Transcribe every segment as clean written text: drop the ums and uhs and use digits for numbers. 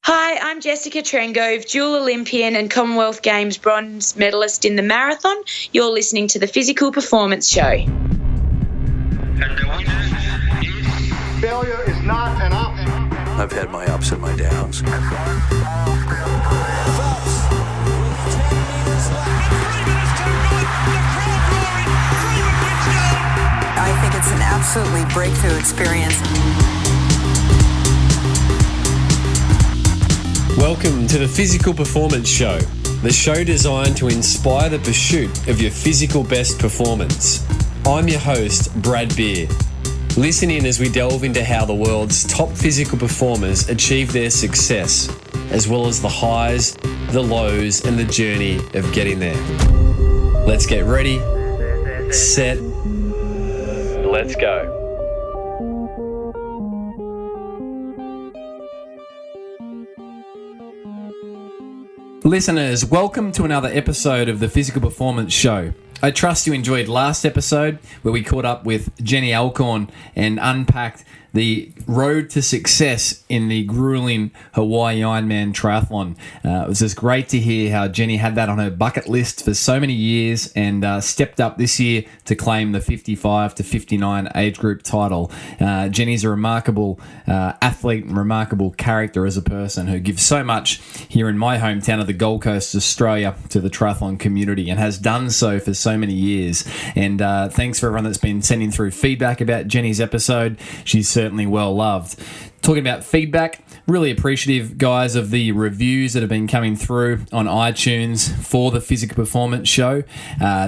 Hi, I'm Jessica Trengove, dual Olympian and Commonwealth Games Bronze Medalist in the marathon. You're listening to the Physical Performance Show. And the winner is... Failure is not an option. I've had my ups and my downs. I think it's an absolutely breakthrough experience. Welcome to the Physical Performance Show, the show designed to inspire the pursuit of your physical best performance. I'm your host, Brad Beer. Listen in as we delve into how the world's top physical performers achieve their success, as well as the highs, the lows, and the journey of getting there. Let's get ready, set, let's go. Listeners, welcome to another episode of the Physical Performance Show. I trust you enjoyed last episode where we caught up with Jenny Alcorn and unpacked the road to success in the grueling Hawaii Ironman triathlon. It was just great to hear how Jenny had that on her bucket list for so many years and stepped up this year to claim the 55 to 59 age group title. Jenny's a remarkable athlete and remarkable character as a person who gives so much here in my hometown of the Gold Coast, Australia, to the triathlon community and has done so for so many years. And thanks for everyone that's been sending through feedback about Jenny's episode. She's certainly well loved. Talking about feedback, really appreciative, guys, of the reviews that have been coming through on iTunes for the Physical Performance Show.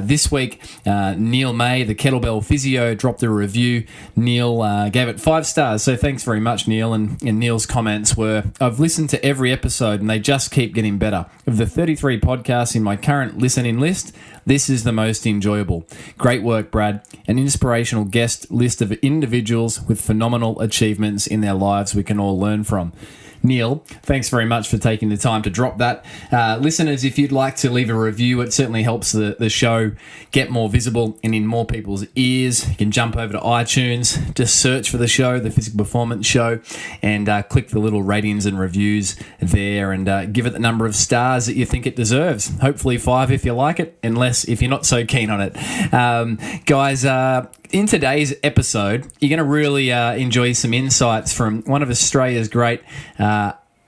This week, Neil May, the Kettlebell Physio, dropped a review. Neil gave it 5 stars, so thanks very much, Neil. And Neil's comments were, I've listened to every episode and they just keep getting better. Of the 33 podcasts in my current listening list, this is the most enjoyable. Great work, Brad. An inspirational guest list of individuals with phenomenal achievements in their lives we can all learn from. Neil, thanks very much for taking the time to drop that. Listeners, if you'd like to leave a review, it certainly helps the show get more visible and in more people's ears. You can jump over to iTunes, just search for the show, the Physical Performance Show, and click the little ratings and reviews there and give it the number of stars that you think it deserves. Hopefully 5 if you like it, and less if you're not so keen on it. Guys, in today's episode, you're going to really enjoy some insights from one of Australia's great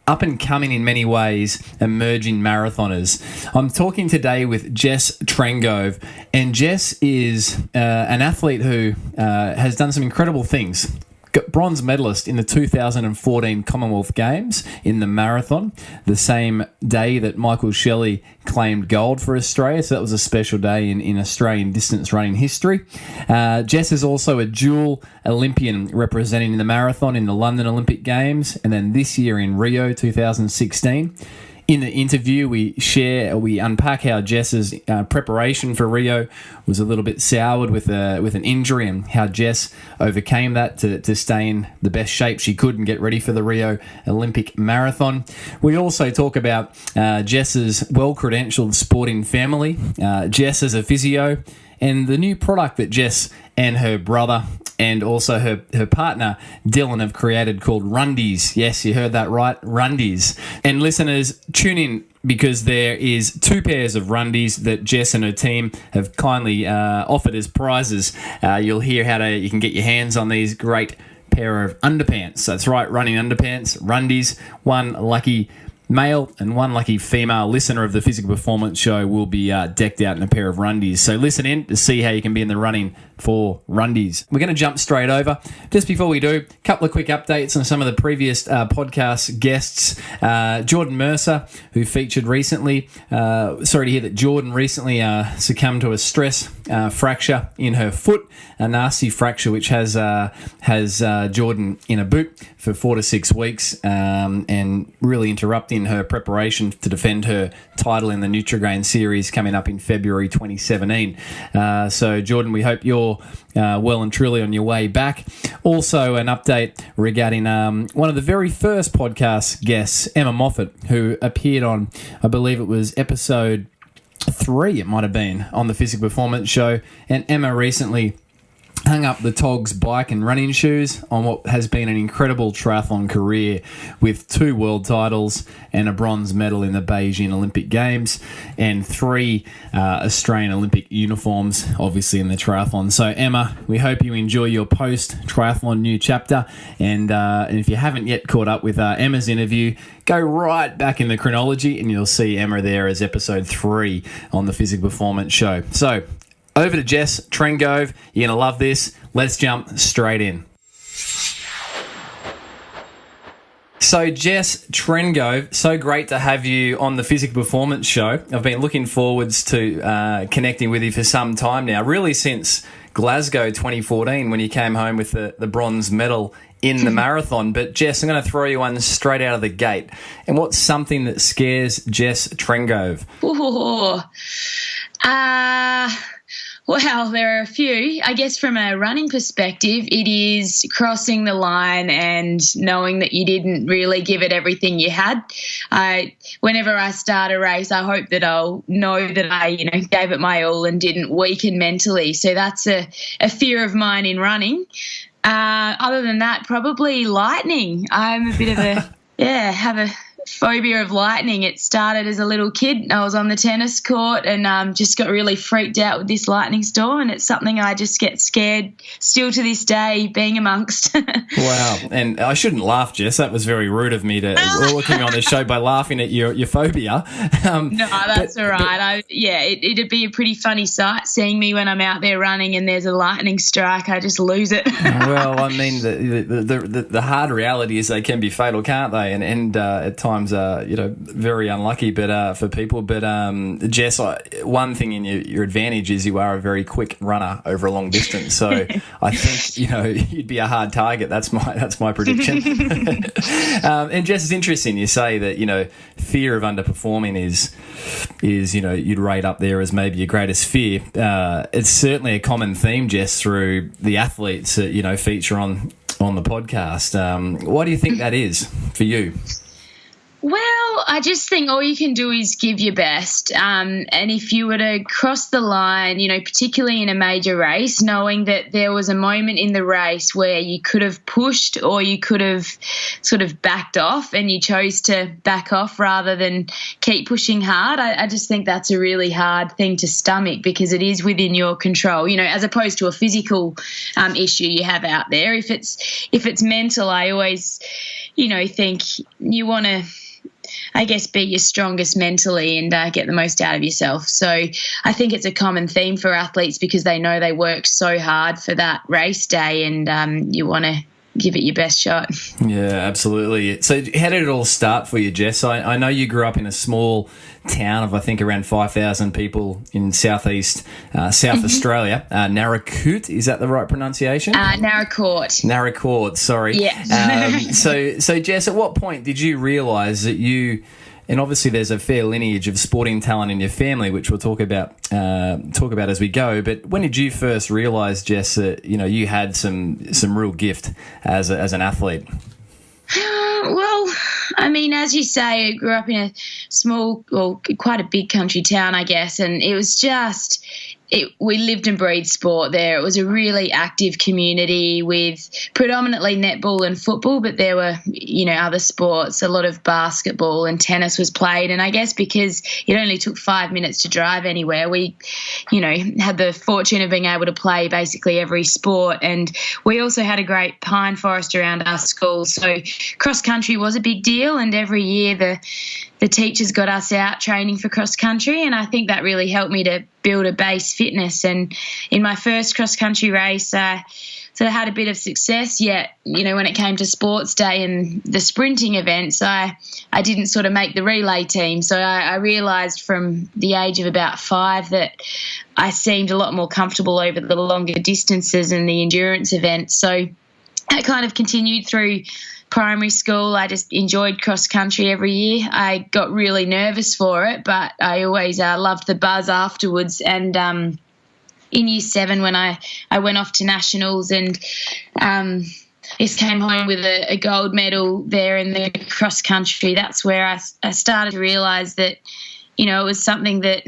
up-and-coming, in many ways, emerging marathoners. I'm talking today with Jess Trengove, and Jess is an athlete who has done some incredible things. Got bronze medalist in the 2014 Commonwealth Games in the marathon, the same day that Michael Shelley claimed gold for Australia, so that was a special day in Australian distance running history. Jess is also a dual Olympian representing the marathon in the London Olympic Games, and then this year in Rio 2016. In the interview, we unpack how Jess's preparation for Rio was a little bit soured with an injury and how Jess overcame that to stay in the best shape she could and get ready for the Rio Olympic Marathon. We also talk about Jess's well-credentialed sporting family, Jess as a physio, and the new product that Jess and her brother and also her partner, Dylan, have created called Rundies. Yes, you heard that right, Rundies. And listeners, tune in because there is 2 pairs of Rundies that Jess and her team have kindly offered as prizes. You'll hear how you can get your hands on these great pair of underpants. That's right, running underpants, Rundies. One lucky male and one lucky female listener of the Physical Performance Show will be decked out in a pair of Rundies. So listen in to see how you can be in the running for Rundies. We're going to jump straight over. Just before we do, a couple of quick updates on some of the previous podcast guests. Jordan Mercer, who featured recently. Sorry to hear that Jordan recently succumbed to a stress fracture in her foot, a nasty fracture which has Jordan in a boot for 4 to 6 weeks and really interrupting her preparation to defend her title in the Nutrigrain series coming up in February 2017. So Jordan, we hope you're well and truly on your way back. Also an update regarding one of the very first podcast guests, Emma Moffat, who appeared on, I believe it was episode 3, it might have been, on the Physical Performance Show. And Emma recently hung up the Togs bike and running shoes on what has been an incredible triathlon career with 2 world titles and a bronze medal in the Beijing Olympic Games and 3 Australian Olympic uniforms, obviously in the triathlon. So, Emma, we hope you enjoy your post-triathlon new chapter. And if you haven't yet caught up with Emma's interview, go right back in the chronology and you'll see Emma there as episode 3 on the Physical Performance Show. So, over to Jess Trengove. You're going to love this. Let's jump straight in. So, Jess Trengove, so great to have you on the Physical Performance Show. I've been looking forwards to connecting with you for some time now, really since Glasgow 2014 when you came home with the bronze medal in the marathon. But, Jess, I'm going to throw you one straight out of the gate. And what's something that scares Jess Trengove? Well, there are a few. I guess from a running perspective, it is crossing the line and knowing that you didn't really give it everything you had. Whenever I start a race, I hope that I'll know that I, gave it my all and didn't weaken mentally. So that's a fear of mine in running. Other than that, probably lightning. I'm a bit of have a phobia of lightning. It started as a little kid. I was on the tennis court and just got really freaked out with this lightning storm, and it's something I just get scared still to this day being amongst. Wow. And I shouldn't laugh, Jess. That was very rude of me to welcome you on the show by laughing at your phobia. No, that's all right. It'd be a pretty funny sight seeing me when I'm out there running and there's a lightning strike. I just lose it. Well, I mean, the hard reality is they can be fatal, can't they? And at times, very unlucky, but for people. But Jess, one thing in your advantage is you are a very quick runner over a long distance. So I think you'd be a hard target. That's my prediction. And Jess, it's interesting you say that fear of underperforming is you'd rate up there as maybe your greatest fear. It's certainly a common theme, Jess, through the athletes that feature on the podcast. Why do you think that is for you? Well, I just think all you can do is give your best. And if you were to cross the line, particularly in a major race, knowing that there was a moment in the race where you could have pushed or you could have sort of backed off, and you chose to back off rather than keep pushing hard, I just think that's a really hard thing to stomach because it is within your control, as opposed to a physical issue you have out there. If it's mental, I always, think you want to, I guess, be your strongest mentally and get the most out of yourself. So I think it's a common theme for athletes because they know they work so hard for that race day, and you want to give it your best shot. Yeah, absolutely. So how did it all start for you, Jess? I know you grew up in a small town of, I think, around 5,000 people in southeast South Australia. Narracoote, is that the right pronunciation? Narracourt, sorry. Yeah. So Jess, at what point did you realise that you... And obviously, there's a fair lineage of sporting talent in your family, which we'll talk about as we go. But when did you first realise, Jess, that you had some real gift as an athlete? Well, I mean, as you say, I grew up in a small, quite a big country town, I guess, and it was just... we lived and breathed sport there. It was a really active community with predominantly netball and football, but there were, other sports. A lot of basketball and tennis was played. And I guess because it only took 5 minutes to drive anywhere, we, had the fortune of being able to play basically every sport. And we also had a great pine forest around our school. So cross country was a big deal. And every year the teachers got us out training for cross country, and I think that really helped me to build a base fitness. And in my first cross country race, I had a bit of success, yet, when it came to sports day and the sprinting events, I didn't sort of make the relay team. So I realised from the age of about 5 that I seemed a lot more comfortable over the longer distances and the endurance events. So that kind of continued through primary school. I just enjoyed cross country every year. I got really nervous for it, but I always loved the buzz afterwards. And in year 7, when I went off to nationals and just came home with a gold medal there in the cross country, that's where I started to realise that, it was something that,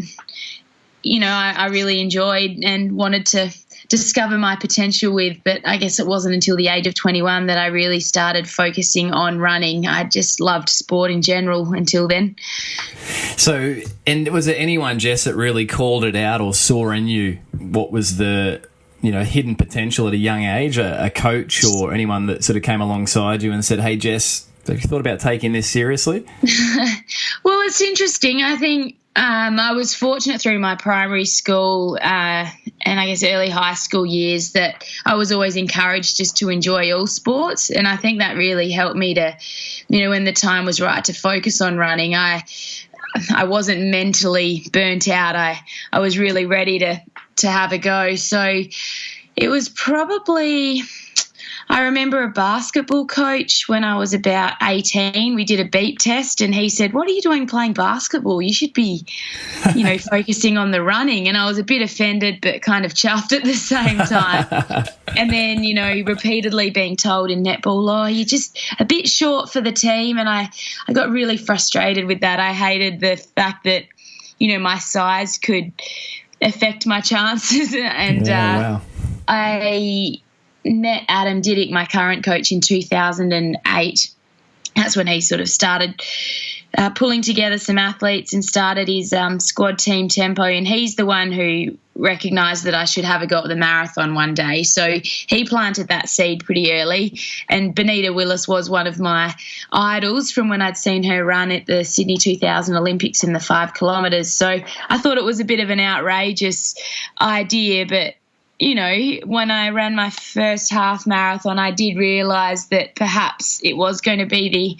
I really enjoyed and wanted to discover my potential with. But I guess it wasn't until the age of 21 that I really started focusing on running. I just loved sport in general until then. So, and was there anyone, Jess, that really called it out or saw in you what was the hidden potential at a young age, a coach or anyone that sort of came alongside you and said, hey, Jess, have you thought about taking this seriously? Well, it's interesting. I think I was fortunate through my primary school and I guess early high school years that I was always encouraged just to enjoy all sports. And I think that really helped me to, when the time was right to focus on running, I wasn't mentally burnt out. I was really ready to have a go. So it was probably, I remember a basketball coach when I was about 18, we did a beep test and he said, what are you doing playing basketball? You should be, focusing on the running. And I was a bit offended but kind of chuffed at the same time. And then, repeatedly being told in netball, you're just a bit short for the team. And I got really frustrated with that. I hated the fact that, my size could affect my chances. And wow. I met Adam Diddick, my current coach, in 2008. That's when he sort of started pulling together some athletes and started his squad team Tempo, and he's the one who recognised that I should have a go at the marathon one day. So he planted that seed pretty early, and Benita Willis was one of my idols from when I'd seen her run at the Sydney 2000 Olympics in the 5 kilometres. So I thought it was a bit of an outrageous idea, but when I ran my first half marathon, I did realise that perhaps it was going to be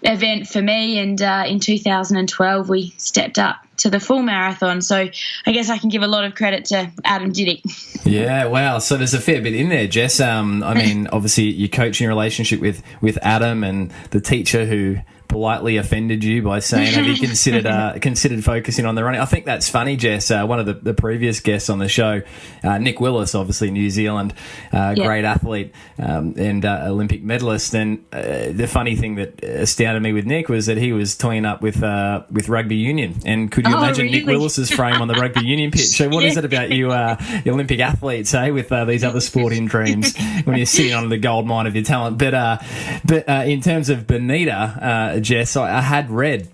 the event for me. And in 2012, we stepped up to the full marathon. So I guess I can give a lot of credit to Adam Diddick. Yeah, wow. So there's a fair bit in there, Jess. Obviously your coaching relationship with Adam and the teacher who politely offended you by saying, have you considered focusing on the running? I think that's funny, Jess. One of the previous guests on the show, Nick Willis, obviously New Zealand, great athlete and Olympic medalist. And the funny thing that astounded me with Nick was that he was toying up with rugby union. And could you imagine really? Nick Willis's frame on the rugby union pitch? So what is it about you Olympic athletes, with these other sporting dreams when you're sitting on the gold mine of your talent? But in terms of Benita, Jess, I had read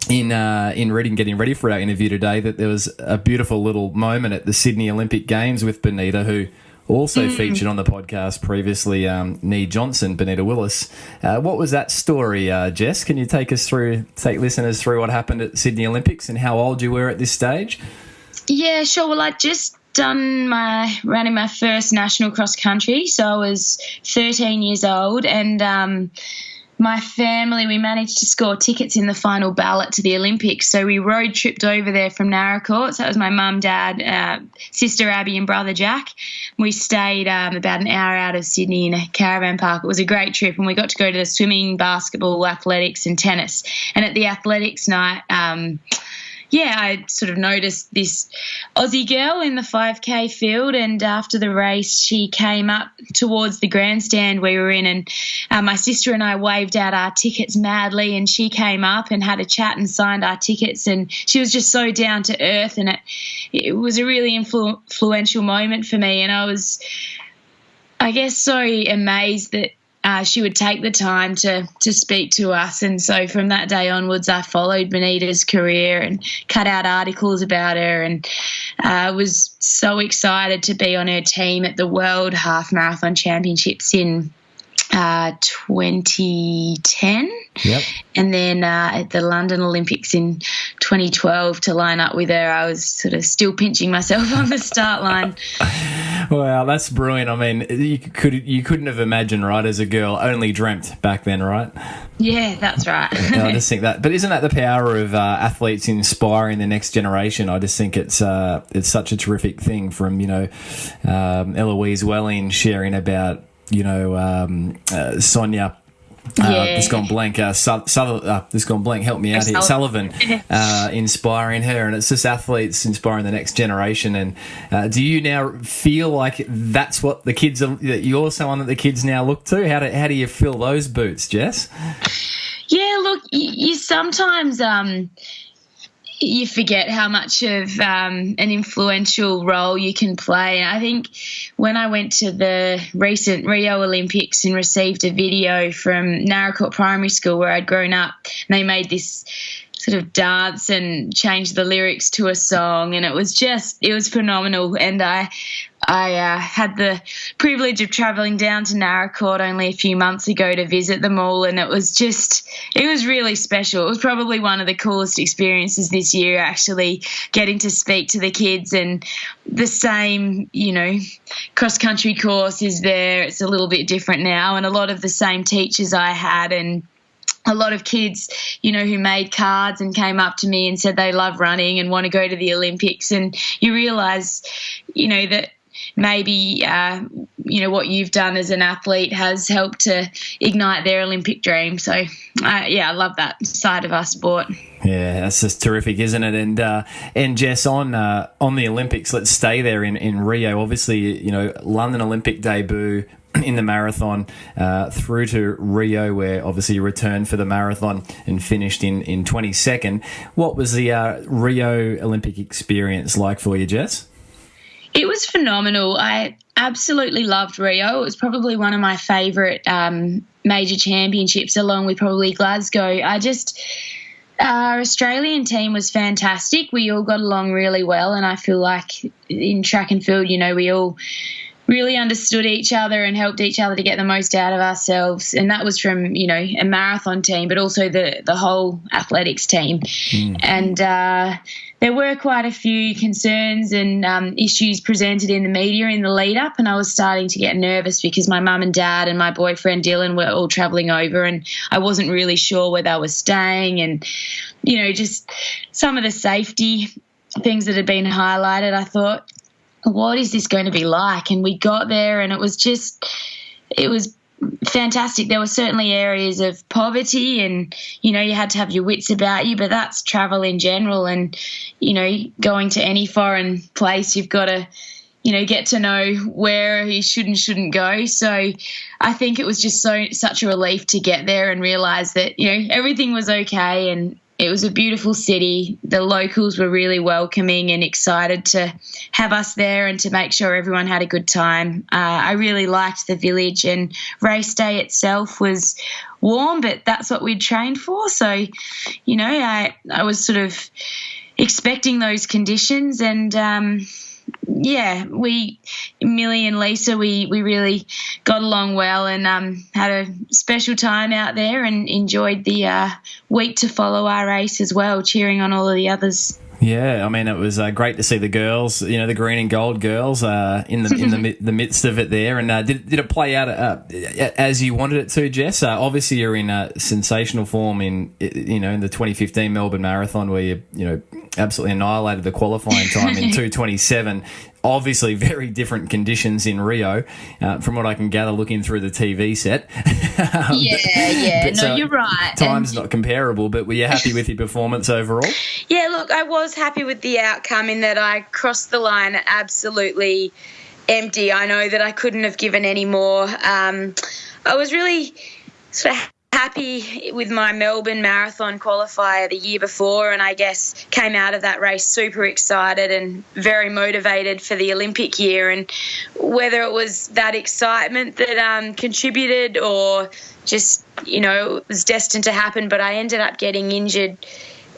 in reading, getting ready for our interview today, that there was a beautiful little moment at the Sydney Olympic Games with Benita, who also featured on the podcast previously, Nee Johnson, Benita Willis. What was that story, Jess? Can you take listeners through what happened at Sydney Olympics and how old you were at this stage? Yeah, sure. Well, I'd just running my first national cross country, so I was 13 years old, and my family, we managed to score tickets in the final ballot to the Olympics. So we road tripped over there from Naracoorte. So that was my mum, dad, sister Abby and brother Jack. We stayed about an hour out of Sydney in a caravan park. It was a great trip, and we got to go to the swimming, basketball, athletics and tennis. And at the athletics night, I sort of noticed this Aussie girl in the 5K field, and after the race she came up towards the grandstand we were in, and my sister and I waved out our tickets madly, and she came up and had a chat and signed our tickets, and she was just so down to earth, and it was a really influential moment for me, and I was, I guess, so amazed that she would take the time to speak to us. And so from that day onwards, I followed Benita's career and cut out articles about her, and was so excited to be on her team at the World Half Marathon Championships in 2010. Yep. And then at the London Olympics in 2012 to line up with her. I was sort of still pinching myself on the start line. Wow, that's brilliant. I mean, you couldn't have imagined, right, as a girl, only dreamt back then, right? Yeah, that's right. I just think that. But isn't that the power of athletes inspiring the next generation? I just think it's such a terrific thing from, Eloise Welling sharing about, Sonia. This gone blank. This gone blank. Help me out here. Sullivan, inspiring her, and it's just athletes inspiring the next generation. And do you now feel like that's what the kids are? That you're someone that the kids now look to? How do you fill those boots, Jess? Yeah, look, you sometimes you forget how much of an influential role you can play. And I think when I went to the recent Rio Olympics and received a video from Narracourt Primary School where I'd grown up, and they made this sort of dance and changed the lyrics to a song, and it was phenomenal. And I had the privilege of travelling down to Narracourt only a few months ago to visit them all, and it was really special. It was probably one of the coolest experiences this year, actually getting to speak to the kids. And the same, cross-country course is there. It's a little bit different now, and a lot of the same teachers I had, and a lot of kids, who made cards and came up to me and said they love running and want to go to the Olympics. And you realise, that maybe, what you've done as an athlete has helped to ignite their Olympic dream. So, I love that side of our sport. Yeah, that's just terrific, isn't it? And Jess, on the Olympics, let's stay there in Rio. Obviously, London Olympic debut in the marathon, through to Rio, where obviously you returned for the marathon and finished in 22nd. What was the Rio Olympic experience like for you, Jess? It was phenomenal. I absolutely loved Rio. It was probably one of my favourite major championships, along with probably Glasgow. Our Australian team was fantastic. We all got along really well, and I feel like in track and field, we all really understood each other and helped each other to get the most out of ourselves. And that was from, a marathon team, but also the whole athletics team. And there were quite a few concerns and issues presented in the media in the lead up, and I was starting to get nervous because my mum and dad and my boyfriend Dylan were all travelling over, and I wasn't really sure where they were staying, and, just some of the safety things that had been highlighted. I thought, what is this going to be like? And we got there, and it was fantastic. There were certainly areas of poverty, and, you had to have your wits about you, but that's travel in general. And, going to any foreign place, you've got to, get to know where you should and shouldn't go. So I think it was just such a relief to get there and realise that, everything was okay, and it was a beautiful city. The locals were really welcoming and excited to have us there and to make sure everyone had a good time. I really liked the village, and race day itself was warm, but that's what we'd trained for. So, I was sort of expecting those conditions, and Millie and Lisa, we really got along well, and had a special time out there and enjoyed the week to follow our race as well, cheering on all of the others. Yeah, I mean, it was great to see the girls, the green and gold girls, in the midst of it there. And did it play out as you wanted it to, Jess? Obviously, you're in sensational form in the 2015 Melbourne Marathon, where you absolutely annihilated the qualifying time in 2:27. Obviously, very different conditions in Rio, from what I can gather looking through the TV set. You're right. Time's not comparable, but were you happy with your performance overall? Yeah, look, I was happy with the outcome in that I crossed the line absolutely empty. I know that I couldn't have given any more. I was really sort of happy with my Melbourne Marathon qualifier the year before, and I guess came out of that race super excited and very motivated for the Olympic year. And whether it was that excitement that contributed, or just, it was destined to happen, but I ended up getting injured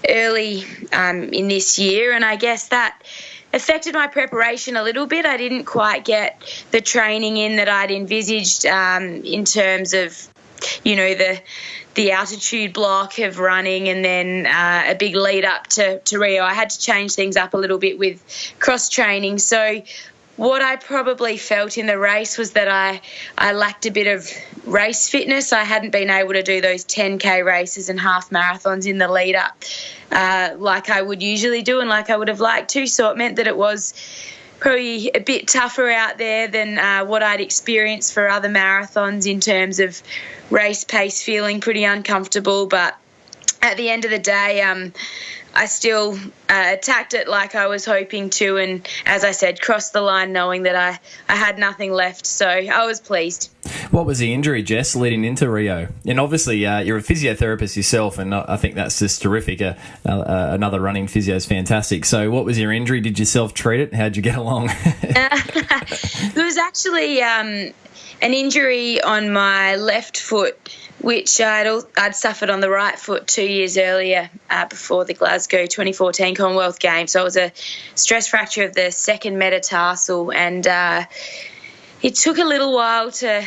early in this year, and I guess that affected my preparation a little bit. I didn't quite get the training in that I'd envisaged in terms of the altitude block of running, and then a big lead up to Rio. I had to change things up a little bit with cross training. So what I probably felt in the race was that I lacked a bit of race fitness. I hadn't been able to do those 10K races and half marathons in the lead up like I would usually do and like I would have liked to. So it meant that it was probably a bit tougher out there than what I'd experienced for other marathons in terms of race pace, feeling pretty uncomfortable. But at the end of the day, I still attacked it like I was hoping to, and as I said, crossed the line knowing that I had nothing left. So I was pleased. What was the injury, Jess, leading into Rio? And obviously, you're a physiotherapist yourself, and I think that's just terrific. Another running physio is fantastic. So what was your injury? Did you self-treat it? How'd you get along? It was actually an injury on my left foot, which I'd suffered on the right foot 2 years earlier before the Glasgow 2014 Commonwealth Games. So it was a stress fracture of the second metatarsal, and it took a little while to,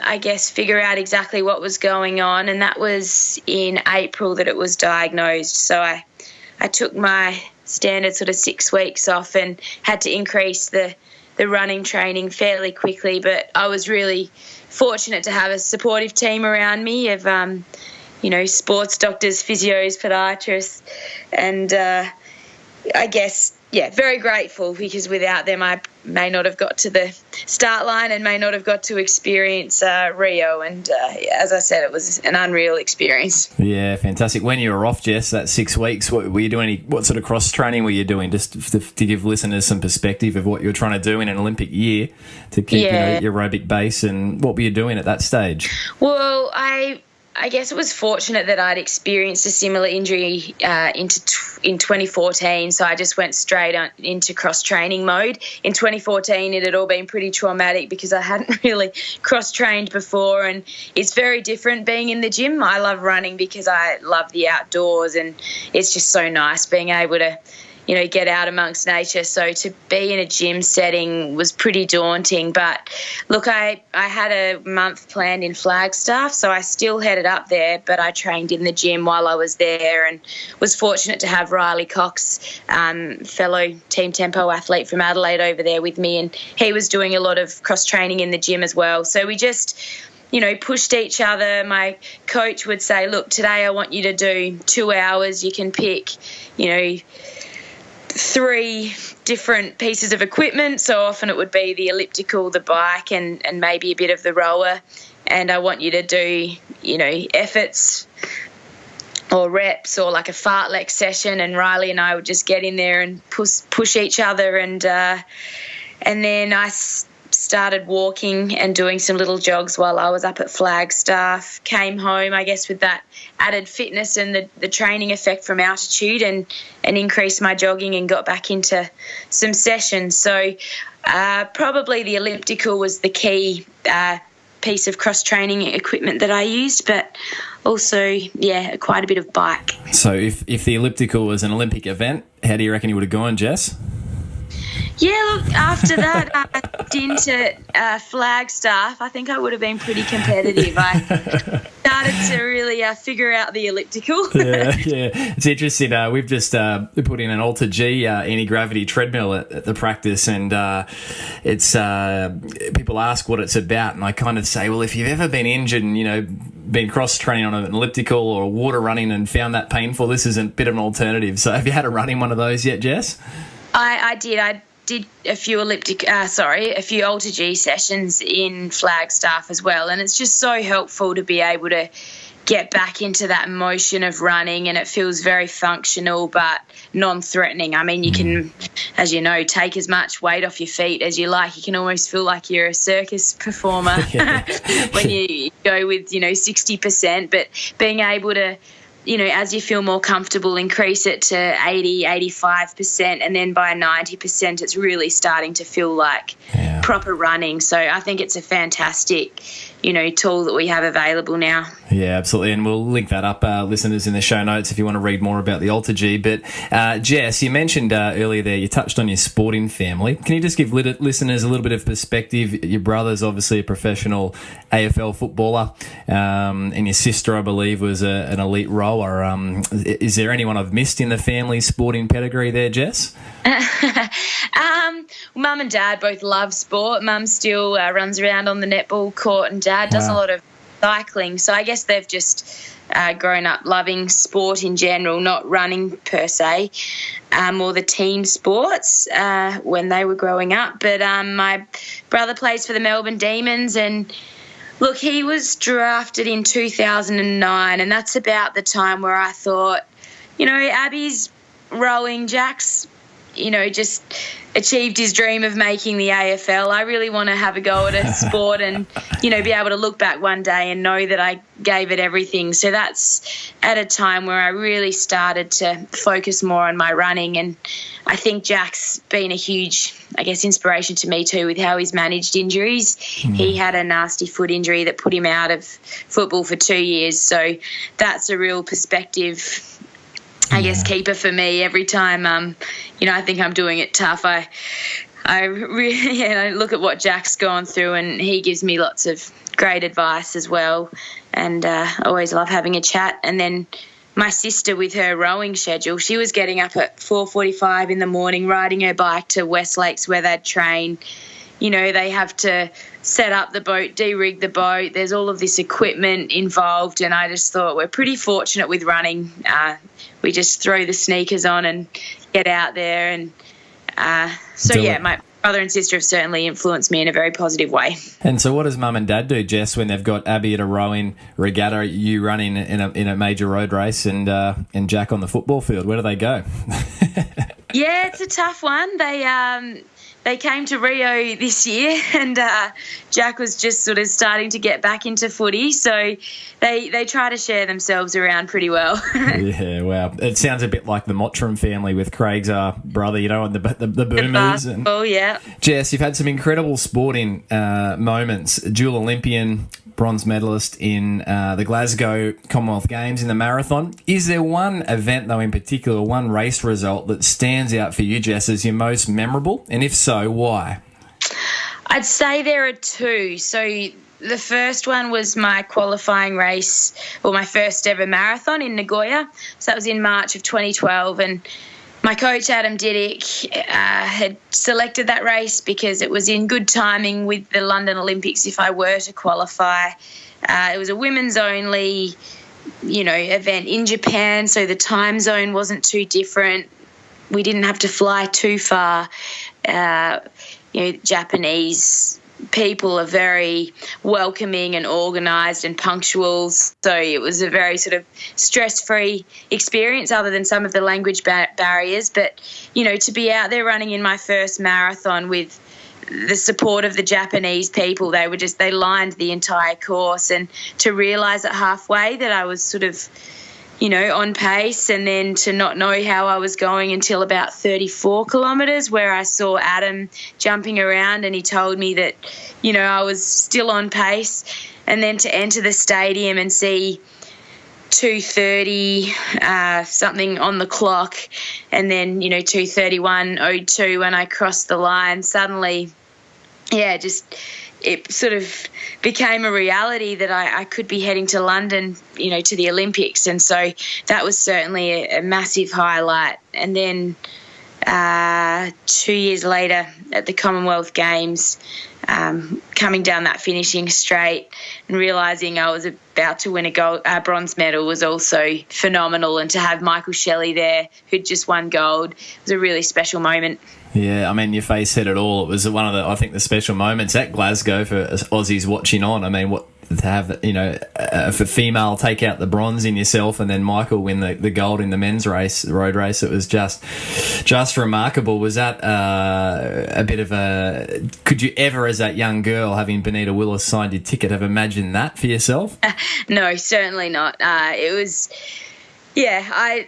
I guess, figure out exactly what was going on, and that was in April that it was diagnosed. So I took my standard sort of 6 weeks off and had to increase the running training fairly quickly, but I was really fortunate to have a supportive team around me of, sports doctors, physios, podiatrists, and I guess, very grateful, because without them I may not have got to the start line and may not have got to experience Rio. And as I said, it was an unreal experience. Yeah, fantastic. When you were off, Jess, that 6 weeks, what were you doing? What sort of cross training were you doing, just to give listeners some perspective of what you were trying to do in an Olympic year to keep your aerobic base, and what were you doing at that stage? Well, I guess it was fortunate that I'd experienced a similar injury in 2014, so I just went straight into cross-training mode. In 2014, it had all been pretty traumatic because I hadn't really cross-trained before, and it's very different being in the gym. I love running because I love the outdoors, and it's just so nice being able to get out amongst nature. So to be in a gym setting was pretty daunting. But look, I had a month planned in Flagstaff, so I still headed up there, but I trained in the gym while I was there, and was fortunate to have Riley Cox, fellow Team Tempo athlete from Adelaide, over there with me, and he was doing a lot of cross-training in the gym as well. So we just pushed each other. My coach would say, look, today I want you to do 2 hours. You can pick, 3 different pieces of equipment. So often it would be the elliptical, the bike, and maybe a bit of the rower. And I want you to do, efforts or reps or like a fartlek session. And Riley and I would just get in there and push each other. And then I started walking and doing some little jogs while I was up at Flagstaff. Came home, I guess, with that added fitness and the training effect from altitude, and increased my jogging and got back into some sessions. So probably the elliptical was the key piece of cross-training equipment that I used, but also, quite a bit of bike. So if the elliptical was an Olympic event, how do you reckon you would have gone, Jess? Yeah, look, after that, I got into Flagstaff. I think I would have been pretty competitive. I started to really figure out the elliptical. yeah. It's interesting. We've just put in an Alter G anti-gravity treadmill at the practice, and it's people ask what it's about, and I kind of say, well, if you've ever been injured and, been cross-training on an elliptical or water running and found that painful, this is a bit of an alternative. So have you had a run in one of those yet, Jess? I did. I did a few Alter G sessions in Flagstaff as well, and it's just so helpful to be able to get back into that motion of running, and it feels very functional but non-threatening. I mean, you can, as you know, take as much weight off your feet as you like. You can almost feel like you're a circus performer when you go with 60%, but being able to as you feel more comfortable, increase it to 80, 85%, and then by 90%, it's really starting to feel like proper running. So I think it's a fantastic, tool that we have available now. Yeah, absolutely. And we'll link that up, listeners, in the show notes if you want to read more about the Alter G. But Jess, you mentioned earlier there, you touched on your sporting family. Can you just give listeners a little bit of perspective? Your brother's obviously a professional AFL footballer, and your sister, I believe, was an elite rower. Is there anyone I've missed in the family sporting pedigree there, Jess? Mum and Dad both love sport. Mum still runs around on the netball court, and Dad does a lot of cycling. So I guess they've just grown up loving sport in general, not running per se, or the team sports when they were growing up. But my brother plays for the Melbourne Demons, and look, he was drafted in 2009, and that's about the time where I thought, Abby's rowing, Jack's just achieved his dream of making the AFL. I really want to have a go at a sport and, be able to look back one day and know that I gave it everything. So that's at a time where I really started to focus more on my running. And I think Jack's been a huge, inspiration to me too with how he's managed injuries. He had a nasty foot injury that put him out of football for 2 years. So that's a real perspective, keeper for me. Every time, I think I'm doing it tough, I really look at what Jack's gone through, and he gives me lots of great advice as well. And I always love having a chat. And then my sister, with her rowing schedule, she was getting up at 4:45 in the morning, riding her bike to West Lakes where they'd train. They have to set up the boat, de-rig the boat. There's all of this equipment involved, and I just thought we're pretty fortunate with running. We just throw the sneakers on and get out there. And my brother and sister have certainly influenced me in a very positive way. And so what does Mum and Dad do, Jess, when they've got Abby at a rowing regatta, you running in a major road race, and Jack on the football field? Where do they go? Yeah, it's a tough one. They came to Rio this year, and Jack was just sort of starting to get back into footy, so they try to share themselves around pretty well. Yeah, wow. It sounds a bit like the Mottram family with Craig's brother, and the Boomers. Oh, yeah. Jess, you've had some incredible sporting moments. Dual Olympian, bronze medalist in the Glasgow Commonwealth Games in the marathon. Is there one event, though, in particular, one race result that stands out for you, Jess, as your most memorable? And if so, why? I'd say there are two. So the first one was my qualifying race, or my first ever marathon in Nagoya. So that was in March of 2012, and my coach, Adam Diddick, had selected that race because it was in good timing with the London Olympics if I were to qualify. It was a women's only, event in Japan, so the time zone wasn't too different. We didn't have to fly too far. Japanese people are very welcoming and organised and punctual, so it was a very sort of stress-free experience other than some of the language barriers. But, to be out there running in my first marathon with the support of the Japanese people, they lined the entire course, and to realise at halfway that I was sort of on pace, and then to not know how I was going until about 34 kilometres, where I saw Adam jumping around, and he told me that, I was still on pace. And then to enter the stadium and see 2:30 something on the clock, and then, 2:31:02 when I crossed the line, suddenly, it sort of became a reality that I could be heading to London, to the Olympics. And so that was certainly a massive highlight. And then 2 years later at the Commonwealth Games, coming down that finishing straight and realising I was about to win a bronze medal was also phenomenal. And to have Michael Shelley there, who'd just won gold, was a really special moment. Yeah, I mean, your face said it all. It was one of the special moments at Glasgow for Aussies watching on. I mean, to have, for female take out the bronze in yourself, and then Michael win the gold in the men's race, the road race. It was just remarkable. Was that a bit of could you ever, as that young girl, having Benita Willis signed your ticket, have imagined that for yourself? No, certainly not. It was... Yeah, I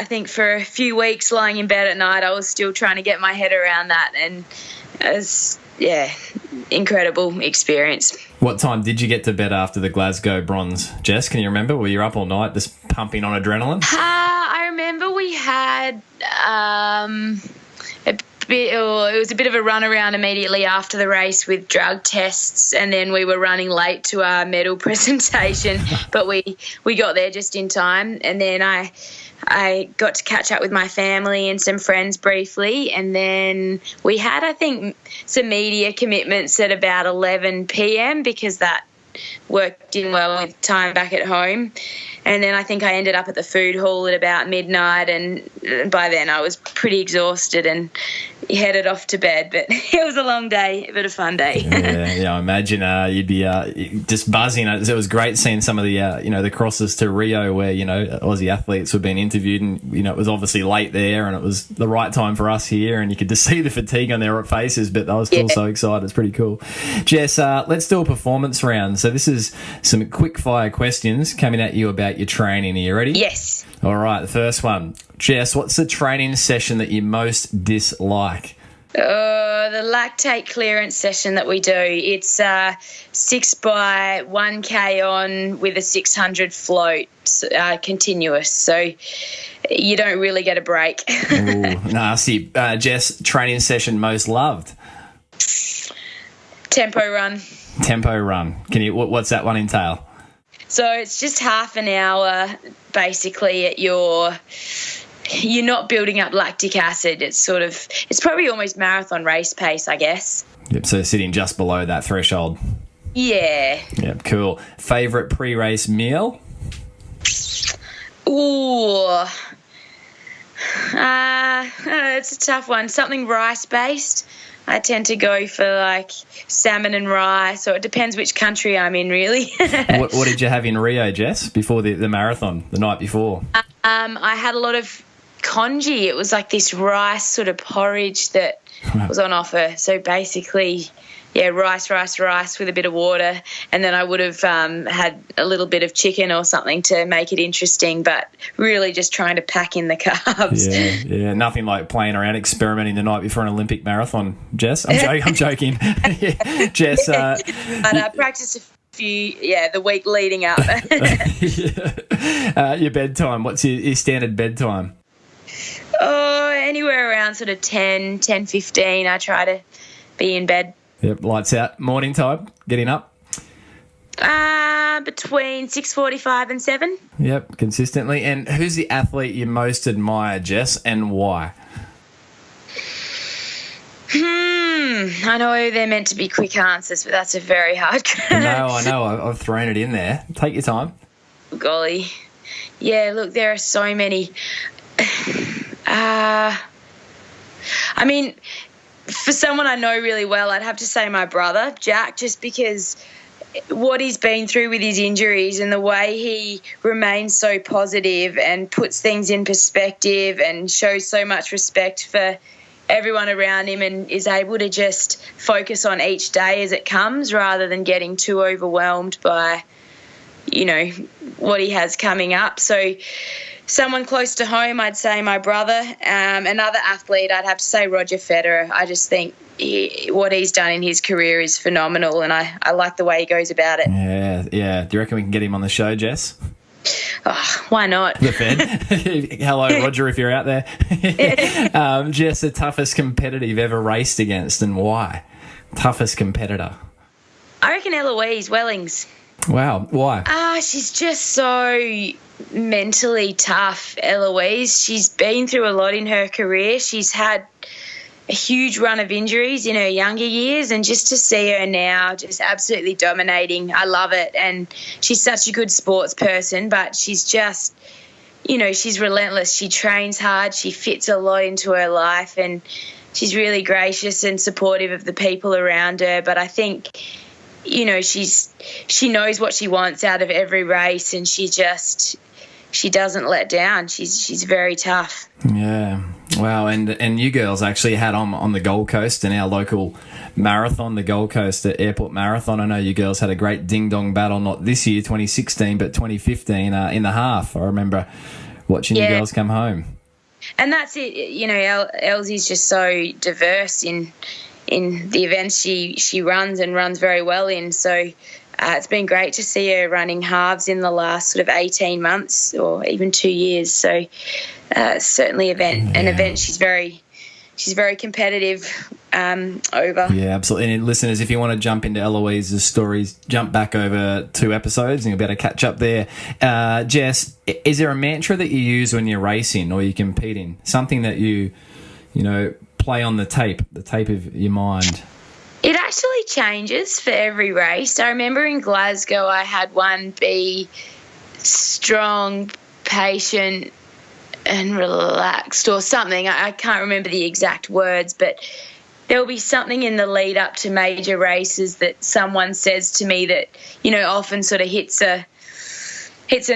think for a few weeks lying in bed at night, I was still trying to get my head around that, and it was, incredible experience. What time did you get to bed after the Glasgow bronze, Jess? Can you remember? Were you up all night just pumping on adrenaline? I remember we had it was a bit of a run around immediately after the race with drug tests, and then we were running late to our medal presentation, but we got there just in time. And then I got to catch up with my family and some friends briefly, and then we had, I think, some media commitments at about 11 p.m. because that worked in well with time back at home. And then I think I ended up at the food hall at about midnight, and by then I was pretty exhausted and headed off to bed. But it was a long day, but a fun day. Yeah, I imagine you'd be just buzzing. It was great seeing some of the the crosses to Rio where Aussie athletes were being interviewed, and it was obviously late there, and it was the right time for us here, and you could just see the fatigue on their faces, but I was still so excited. It's pretty cool. Jess, let's do a performance round. So this is some quick fire questions coming at you about your training. Are you ready? Yes. All right, the first one. Jess, what's the training session that you most dislike? The lactate clearance session that we do. It's 6 by 1K on with a 600 float, continuous. So you don't really get a break. Ooh, nasty. Jess, training session most loved? Tempo run. Tempo run. What's that one entail? So it's just half an hour basically at you're not building up lactic acid. It's probably almost marathon race pace, I guess. Yep, so sitting just below that threshold. Yeah. Yep, cool. Favourite pre-race meal? Ooh. It's a tough one. Something rice-based. I tend to go for salmon and rice, or it depends which country I'm in, really. What did you have in Rio, Jess, before the marathon, the night before? I had a lot of congee. It was like this rice sort of porridge that was on offer. So basically, rice with a bit of water, and then I would have had a little bit of chicken or something to make it interesting, but really just trying to pack in the carbs. Yeah, nothing like playing around, experimenting the night before an Olympic marathon, Jess. I'm joking. Jess. But I practiced a few, the week leading up. Your bedtime, what's your standard bedtime? Oh, anywhere around sort of 10:15, I try to be in bed. Yep, lights out. Morning time, getting up? Between 6:45 and 7. Yep, consistently. And who's the athlete you most admire, Jess, and why? I know they're meant to be quick answers, but that's a very hard question. No, I know. I've thrown it in there. Take your time. Golly. Yeah, look, there are so many. I mean, for someone I know really well, I'd have to say my brother, Jack, just because what he's been through with his injuries and the way he remains so positive and puts things in perspective and shows so much respect for everyone around him and is able to just focus on each day as it comes rather than getting too overwhelmed by, what he has coming up. So someone close to home, I'd say my brother. Another athlete, I'd have to say Roger Federer. I just think what he's done in his career is phenomenal, and I like the way he goes about it. Yeah. Do you reckon we can get him on the show, Jess? Oh, why not? The Fed. Hello, Roger, if you're out there. Jess, the toughest competitor you've ever raced against, and why? Toughest competitor? I reckon Eloise Wellings. Wow, why? She's just so mentally tough, Eloise. She's been through a lot in her career. She's had a huge run of injuries in her younger years, and just to see her now just absolutely dominating, I love it. And she's such a good sports person, but she's just, she's relentless. She trains hard. She fits a lot into her life, and she's really gracious and supportive of the people around her. But I think, she knows what she wants out of every race, and she doesn't let down. She's very tough. Yeah. Wow. And you girls actually had on the Gold Coast in our local marathon, the Gold Coast Airport Marathon. I know you girls had a great ding-dong battle, not this year, 2016, but 2015 in the half. I remember watching you girls come home. And that's it. Elsie's just so diverse in the events she runs and runs very well in. So it's been great to see her running halves in the last sort of 18 months or even 2 years. So certainly an event she's very competitive over. Yeah, absolutely. And listeners, if you want to jump into Eloise's stories, jump back over 2 episodes and you'll be able to catch up there. Jess, is there a mantra that you use when you're racing or you're competing? Something that you play on the tape of your mind? It actually changes for every race. I remember in Glasgow I had one be strong, patient and relaxed or something. I can't remember the exact words, but there'll be something in the lead up to major races that someone says to me that, often sort of hits a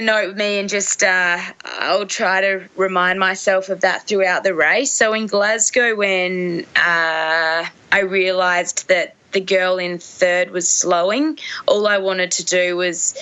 note with me, and just I'll try to remind myself of that throughout the race. So in Glasgow, when I realised that the girl in third was slowing, all I wanted to do was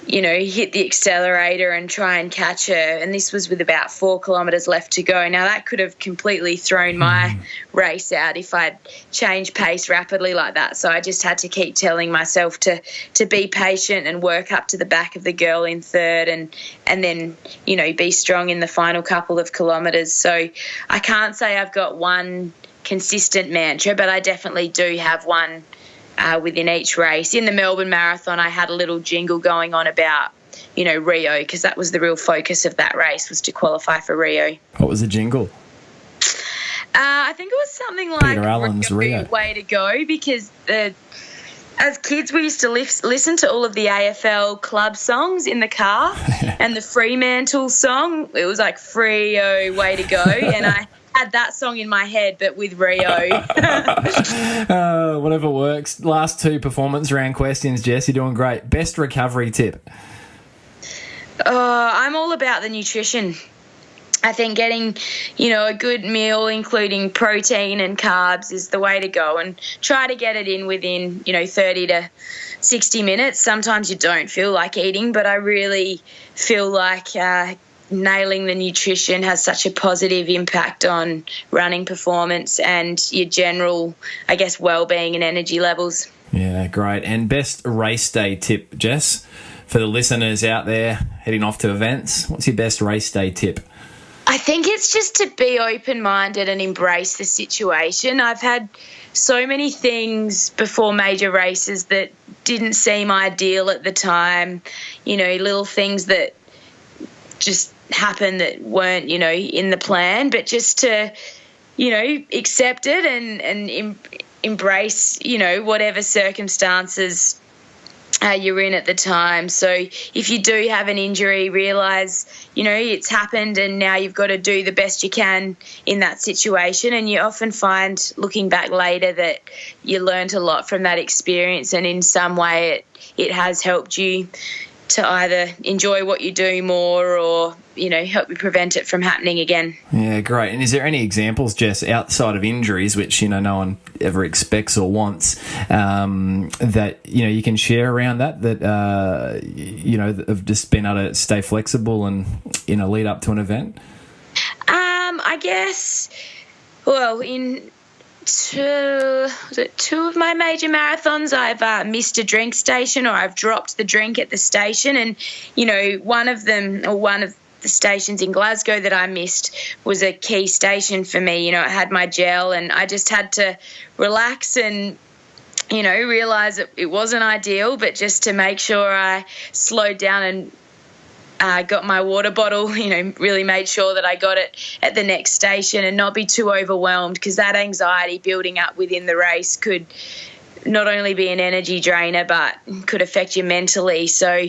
hit the accelerator and try and catch her. And this was with about 4 kilometres left to go. Now, that could have completely thrown my race out if I'd changed pace rapidly like that. So I just had to keep telling myself to be patient and work up to the back of the girl in third and then, be strong in the final couple of kilometres. So I can't say I've got one consistent mantra, but I definitely do have one within each race. In the Melbourne Marathon, I had a little jingle going on about, Rio, because that was the real focus of that race, was to qualify for Rio. What was the jingle? I think it was something like Peter Allen's Rio. Way to go, because as kids we used to listen to all of the AFL club songs in the car and the Fremantle song, it was like Frio, way to go, and I had that song in my head, but with Rio. Whatever works. Last 2 performance round questions, Jess. You're doing great. Best recovery tip? I'm all about the nutrition. I think getting, a good meal, including protein and carbs, is the way to go, and try to get it in within, 30 to 60 minutes. Sometimes you don't feel like eating, but I really feel like nailing the nutrition has such a positive impact on running performance and your general, well-being and energy levels. Yeah, great. And best race day tip, Jess, for the listeners out there heading off to events? What's your best race day tip? I think it's just to be open-minded and embrace the situation. I've had so many things before major races that didn't seem ideal at the time, little things that just happen that weren't, in the plan, but just to, accept it and embrace, whatever circumstances you're in at the time. So if you do have an injury, realise, it's happened and now you've got to do the best you can in that situation. And you often find, looking back later, that you learned a lot from that experience, and in some way it has helped you to either enjoy what you do more or, help you prevent it from happening again. Yeah, great. And is there any examples, Jess, outside of injuries, which, no one ever expects or wants, that, you can share around that have just been able to stay flexible and, lead up to an event? I guess, well, in two of my major marathons, I've missed a drink station, or I've dropped the drink at the station. And, one of the stations in Glasgow that I missed was a key station for me. It had my gel, and I just had to relax and, realise it wasn't ideal, but just to make sure I slowed down and got my water bottle, really made sure that I got it at the next station and not be too overwhelmed, because that anxiety building up within the race could not only be an energy drainer but could affect you mentally. So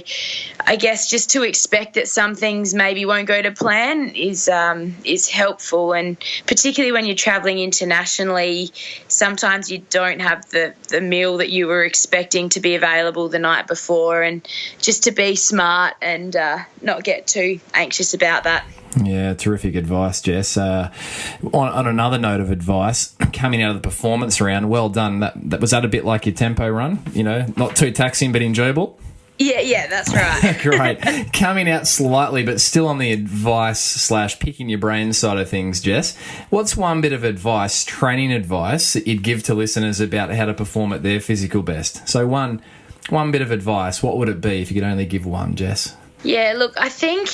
I guess just to expect that some things maybe won't go to plan is helpful, and particularly when you're travelling internationally, sometimes you don't have the meal that you were expecting to be available the night before, and just to be smart and not get too anxious about that. Yeah, terrific advice, Jess. On another note of advice, coming out of the performance round, well done. Was that a bit like your tempo run? Not too taxing but enjoyable? Yeah, that's right. Great. Coming out slightly but still on the advice / picking your brain side of things, Jess, what's one bit of advice, training advice, that you'd give to listeners about how to perform at their physical best? So one bit of advice, what would it be if you could only give one, Jess? Yeah, look, I think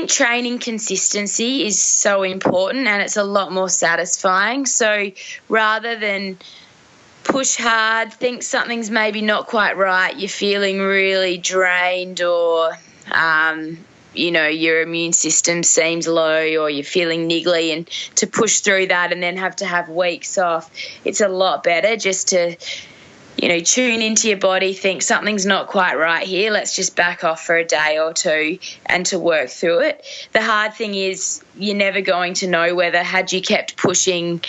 training consistency is so important, and it's a lot more satisfying. So rather than push hard, think something's maybe not quite right, you're feeling really drained or your immune system seems low or you're feeling niggly, and to push through that and then have to have weeks off, it's a lot better just to tune into your body, think something's not quite right here, let's just back off for a day or two and to work through it. The hard thing is you're never going to know whether, had you kept pushing,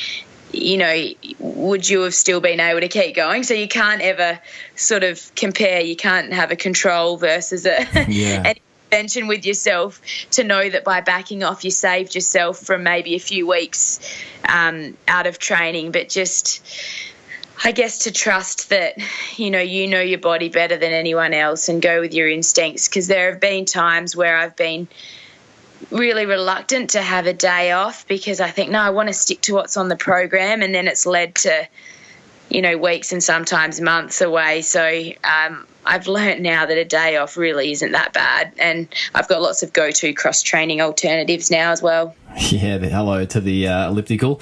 would you have still been able to keep going? So you can't ever sort of compare. You can't have a control versus an intervention with yourself to know that by backing off you saved yourself from maybe a few weeks out of training, but just, I guess, to trust that, you know your body better than anyone else and go with your instincts, because there have been times where I've been really reluctant to have a day off because I think, no, I want to stick to what's on the program, and then it's led to, weeks and sometimes months away. So I've learnt now that a day off really isn't that bad, and I've got lots of go-to cross-training alternatives now as well. Yeah, hello to the elliptical.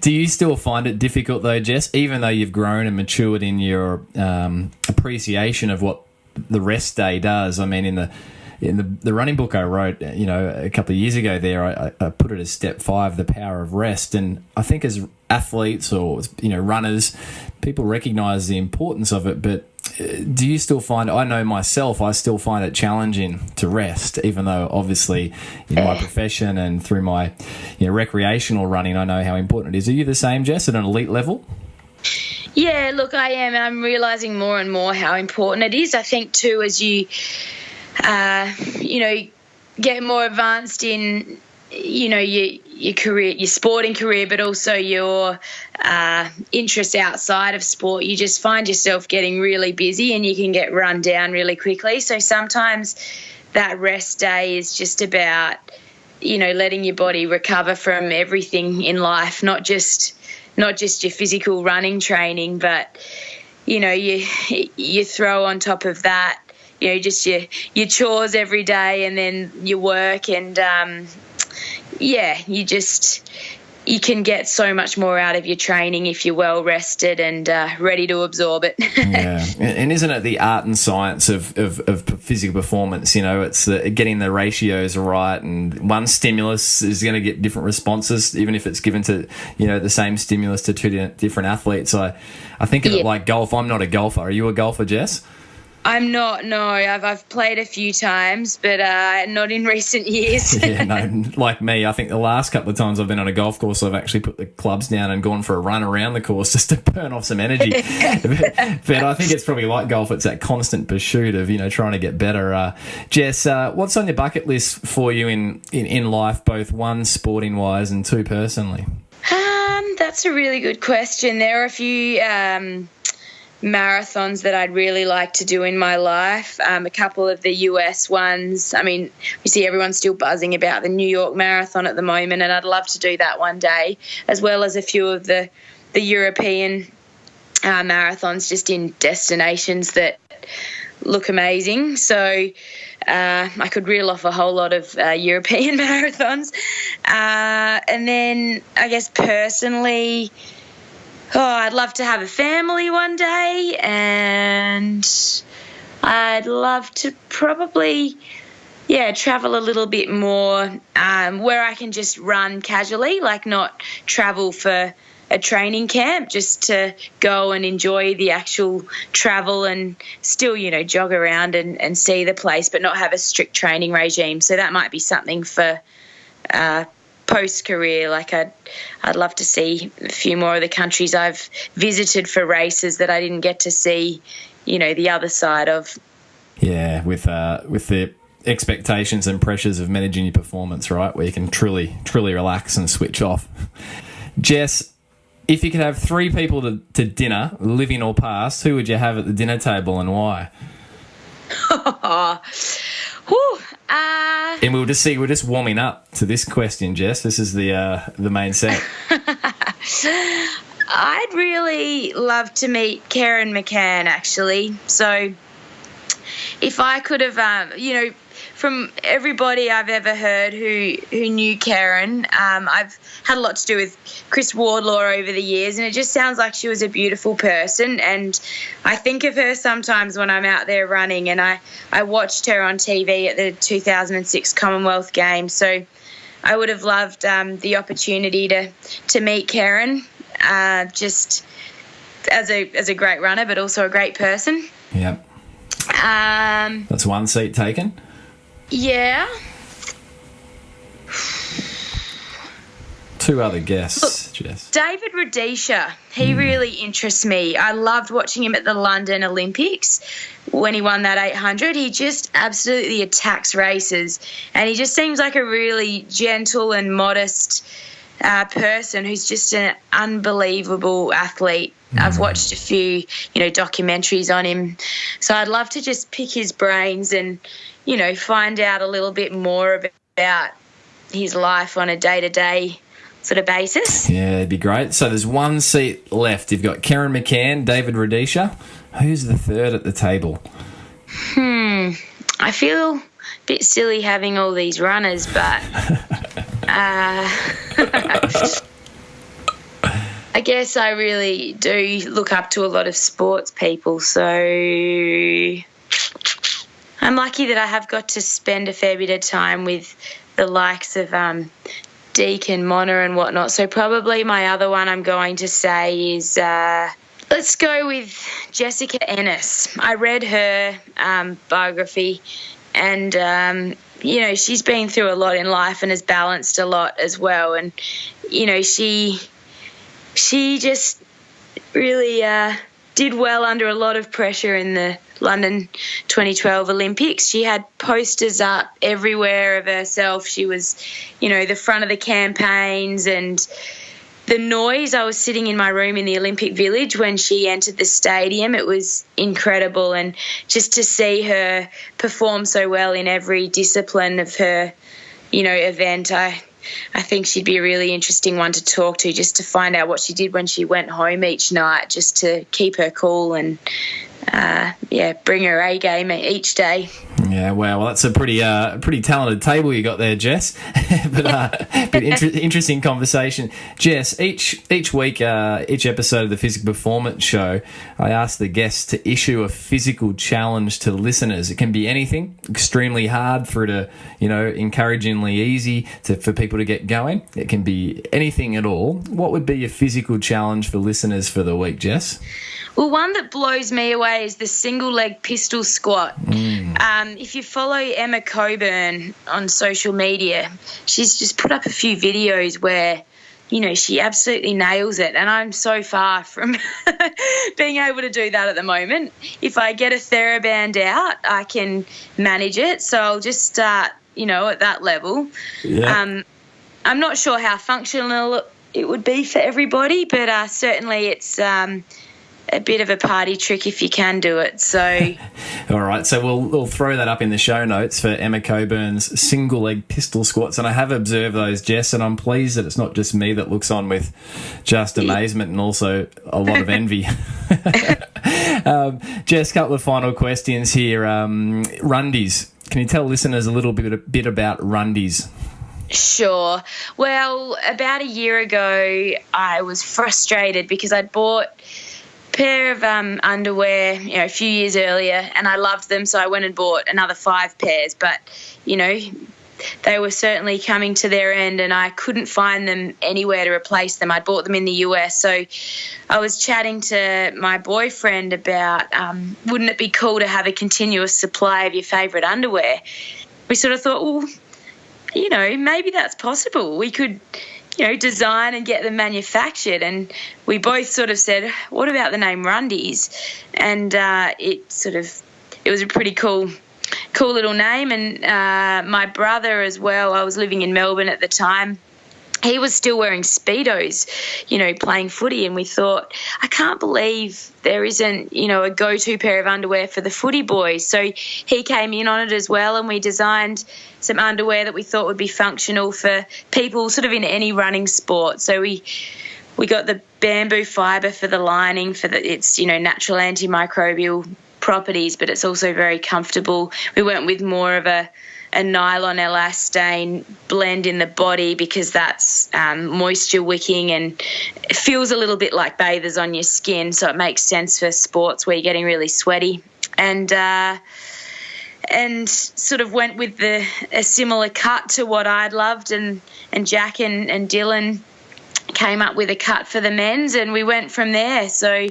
Do you still find it difficult though, Jess, even though you've grown and matured in your appreciation of what the rest day does? I mean, in the running book I wrote, a couple of years ago there, I put it as step 5, the power of rest. And I think as athletes or, runners, people recognise the importance of it. But do you still find, I know myself, I still find it challenging to rest, even though obviously in my profession and through my recreational running, I know how important it is. Are you the same, Jess, at an elite level? Yeah, look, I am. And I'm realising more and more how important it is. I think too, as you get more advanced in, your career, your sporting career, but also your interests outside of sport, you just find yourself getting really busy and you can get run down really quickly. So sometimes that rest day is just about, letting your body recover from everything in life, not just your physical running training, but, you throw on top of that, just your chores every day, and then your work, and you can get so much more out of your training if you're well rested and ready to absorb it. Yeah, and isn't it the art and science of physical performance? It's getting the ratios right, and one stimulus is going to get different responses, even if it's given to the same stimulus to two different athletes. I think of it like golf. I'm not a golfer. Are you a golfer, Jess? I'm not, no. I've played a few times, but not in recent years. Yeah, no, like me. I think the last couple of times I've been on a golf course, I've actually put the clubs down and gone for a run around the course just to burn off some energy. But I think it's probably like golf. It's that constant pursuit of, trying to get better. Jess, what's on your bucket list for you in life, both one, sporting-wise, and two, personally? That's a really good question. There are a few marathons that I'd really like to do in my life. A couple of the US ones. I mean, you see everyone's still buzzing about the New York Marathon at the moment, and I'd love to do that one day, as well as a few of the European marathons, just in destinations that look amazing. So I could reel off a whole lot of European marathons. And then I guess personally, I'd love to have a family one day, and I'd love to probably, travel a little bit more where I can just run casually, like not travel for a training camp, just to go and enjoy the actual travel and still, jog around and see the place, but not have a strict training regime. So that might be something for post-career. Like I'd love to see a few more of the countries I've visited for races that I didn't get to see, the other side of. Yeah, with the expectations and pressures of managing your performance, right, where you can truly relax and switch off. Jess, if you could have 3 people to dinner, living or past, who would you have at the dinner table and why? And we're just warming up to this question, Jess. This is the main set. I'd really love to meet Karen McCann, actually. So if I could have, from everybody I've ever heard who knew Karen, I've had a lot to do with Chris Wardlaw over the years, and it just sounds like she was a beautiful person. And I think of her sometimes when I'm out there running, and I watched her on TV at the 2006 Commonwealth Games. So I would have loved the opportunity to meet Karen, just as a great runner, but also a great person. Yep. That's one seat taken. Yeah. Two other guests, Jess. David Rudisha, he really interests me. I loved watching him at the London Olympics when he won that 800. He just absolutely attacks races, and he just seems like a really gentle and modest person who's just an unbelievable athlete. I've watched a few, documentaries on him. So I'd love to just pick his brains and, find out a little bit more about his life on a day-to-day sort of basis. Yeah, it'd be great. So there's one seat left. You've got Karen McCann, David Rudisha. Who's the third at the table? I feel a bit silly having all these runners, but I guess I really do look up to a lot of sports people, so I'm lucky that I have got to spend a fair bit of time with the likes of Deacon, Mona and whatnot. So probably my other one I'm going to say is let's go with Jessica Ennis. I read her biography, and she's been through a lot in life and has balanced a lot as well. And she just really did well under a lot of pressure in the London 2012 Olympics. She had posters up everywhere of herself. She was, the front of the campaigns, and the noise. I was sitting in my room in the Olympic Village when she entered the stadium. It was incredible, and just to see her perform so well in every discipline of her, event, I think she'd be a really interesting one to talk to, just to find out what she did when she went home each night, just to keep her cool and, bring her A game each day. Yeah, well, that's a pretty talented table you got there, Jess. But interesting conversation, Jess. Each week, each episode of the Physical Performance Show, I ask the guests to issue a physical challenge to listeners. It can be anything, extremely hard for it to, encouragingly easy for people to get going. It can be anything at all. What would be your physical challenge for listeners for the week, Jess? Well, one that blows me away is the single leg pistol squat. If you follow Emma Coburn on social media, she's just put up a few videos where, she absolutely nails it. And I'm so far from being able to do that at the moment. If I get a TheraBand out, I can manage it. So I'll just start, at that level. Yeah. I'm not sure how functional it would be for everybody, but certainly it's a bit of a party trick if you can do it. So, all right. So we'll throw that up in the show notes for Emma Coburn's single leg pistol squats, and I have observed those, Jess, and I'm pleased that it's not just me that looks on with just amazement and also a lot of envy. Jess, couple of final questions here. Rundies. Can you tell listeners a little bit about Rundies? Sure. Well, about a year ago, I was frustrated because I'd bought pair of underwear, a few years earlier, and I loved them, so I went and bought another 5 pairs. But, they were certainly coming to their end, and I couldn't find them anywhere to replace them. I'd bought them in the US, so I was chatting to my boyfriend about wouldn't it be cool to have a continuous supply of your favourite underwear? We sort of thought, well, maybe that's possible. We could design and get them manufactured. And we both sort of said, what about the name Rundies? And it was a pretty cool little name. And my brother as well, I was living in Melbourne at the time, he was still wearing Speedos, playing footy. And we thought, I can't believe there isn't, a go-to pair of underwear for the footy boys. So he came in on it as well, and we designed some underwear that we thought would be functional for people sort of in any running sport. So we got the bamboo fibre for the lining, it's, natural antimicrobial properties, but it's also very comfortable. We went with more of a nylon elastane blend in the body because that's moisture wicking and it feels a little bit like bathers on your skin, so it makes sense for sports where you're getting really sweaty. And sort of went with a similar cut to what I'd loved, and Jack and Dylan came up with a cut for the men's, and we went from there. So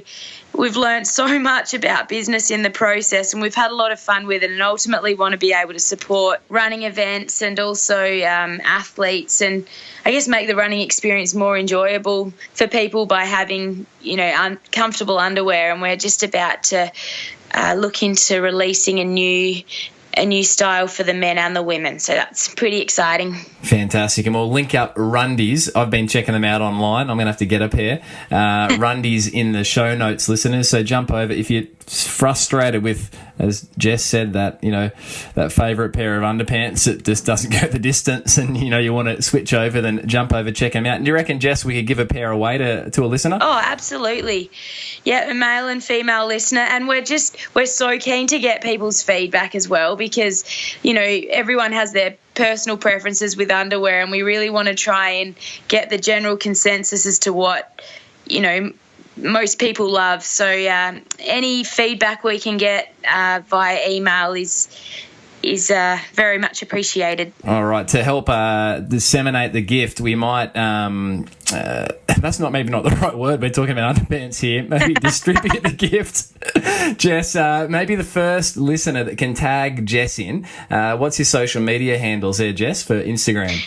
we've learned so much about business in the process, and we've had a lot of fun with it, and ultimately want to be able to support running events and also athletes, and I guess make the running experience more enjoyable for people by having, comfortable underwear. And we're just about to look into releasing a new style for the men and the women. So that's pretty exciting. Fantastic. And we'll link up Rundies. I've been checking them out online. I'm going to have to get a pair. Rundies in the show notes, listeners. So jump over. If you're frustrated with, as Jess said, that favourite pair of underpants that just doesn't go the distance and, you want to switch over, then jump over, check them out. And do you reckon, Jess, we could give a pair away to a listener? Oh, absolutely. Yeah, a male and female listener. And we're so keen to get people's feedback as well because, everyone has their personal preferences with underwear, and we really want to try and get the general consensus as to what, most people love. So any feedback we can get via email is very much appreciated. All right. To help disseminate the gift, we might that's maybe not the right word. We're talking about underpants here. Maybe distribute the gift. Jess, maybe the first listener that can tag Jess in. What's your social media handles there, Jess, for Instagram?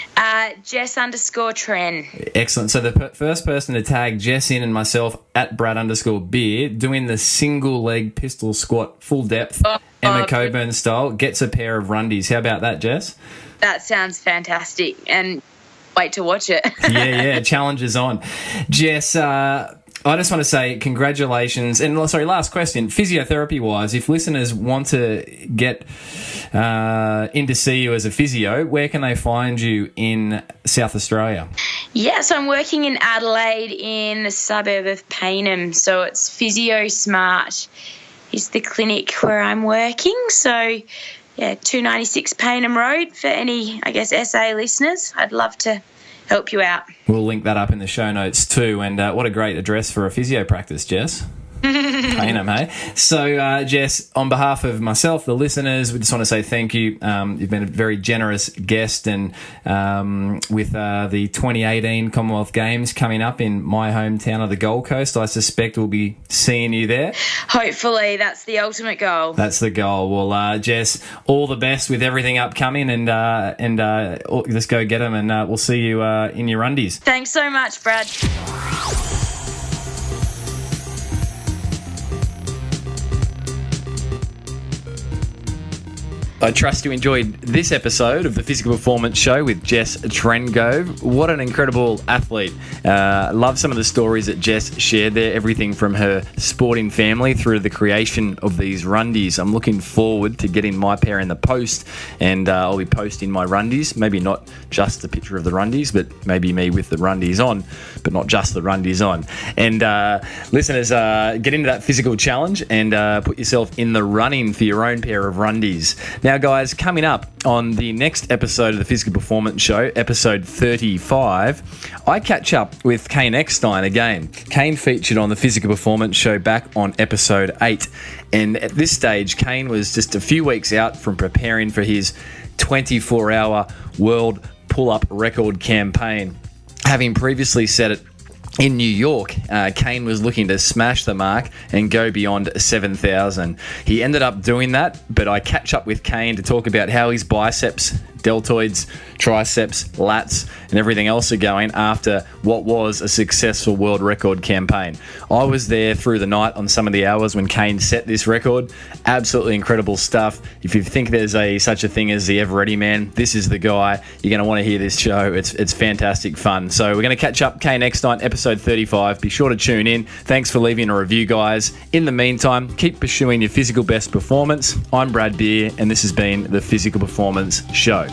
Jess_Tren. Excellent. So the first person to tag Jess in and myself at Brad_beer doing the single leg pistol squat full depth Emma Coburn style gets a pair of Rundies. How about that, Jess? That sounds fantastic, and wait to watch it. Yeah, challenge is on. Jess, I just want to say congratulations. And last question, physiotherapy-wise, if listeners want to get in to see you as a physio, where can they find you in South Australia? Yes, I'm working in Adelaide in the suburb of Payneham. So it's Physio Smart is the clinic where I'm working. So, 296 Payneham Road for any, SA listeners. I'd love to help you out. We'll link that up in the show notes too. And what a great address for a physio practice, Jess. Payneham, hey? So, Jess, on behalf of myself, the listeners, we just want to say thank you. You've been a very generous guest, and with the 2018 Commonwealth Games coming up in my hometown of the Gold Coast, I suspect we'll be seeing you there. Hopefully, that's the ultimate goal. That's the goal. Well, Jess, all the best with everything upcoming, and let's go get them, and we'll see you in your Rundies. Thanks so much, Brad. I trust you enjoyed this episode of the Physical Performance Show with Jess Trengove. What an incredible athlete. Love some of the stories that Jess shared there, everything from her sporting family through to the creation of these Rundies. I'm looking forward to getting my pair in the post, and I'll be posting my Rundies. Maybe not just the picture of the Rundies, but maybe me with the Rundies on, but not just the Rundies on. And listeners, get into that physical challenge and put yourself in the running for your own pair of Rundies. Now, guys, coming up on the next episode of the Physical Performance Show, episode 35, I catch up with Kane Eckstein again. Kane featured on the Physical Performance Show back on episode 8. And at this stage, Kane was just a few weeks out from preparing for his 24-hour world pull-up record campaign. Having previously set it in New York, Kane was looking to smash the mark and go beyond 7,000. He ended up doing that, but I catch up with Kane to talk about how his biceps, deltoids, triceps, lats, and everything else are going after what was a successful world record campaign. I was there through the night on some of the hours when Kane set this record. Absolutely incredible stuff. If you think there's such a thing as the Ever Ready Man, this is the guy. You're going to want to hear this show. It's fantastic fun. So we're going to catch up Kane next night, episode 35. Be sure to tune in. Thanks for leaving a review, guys. In the meantime, keep pursuing your physical best performance. I'm Brad Beer, and this has been the Physical Performance Show.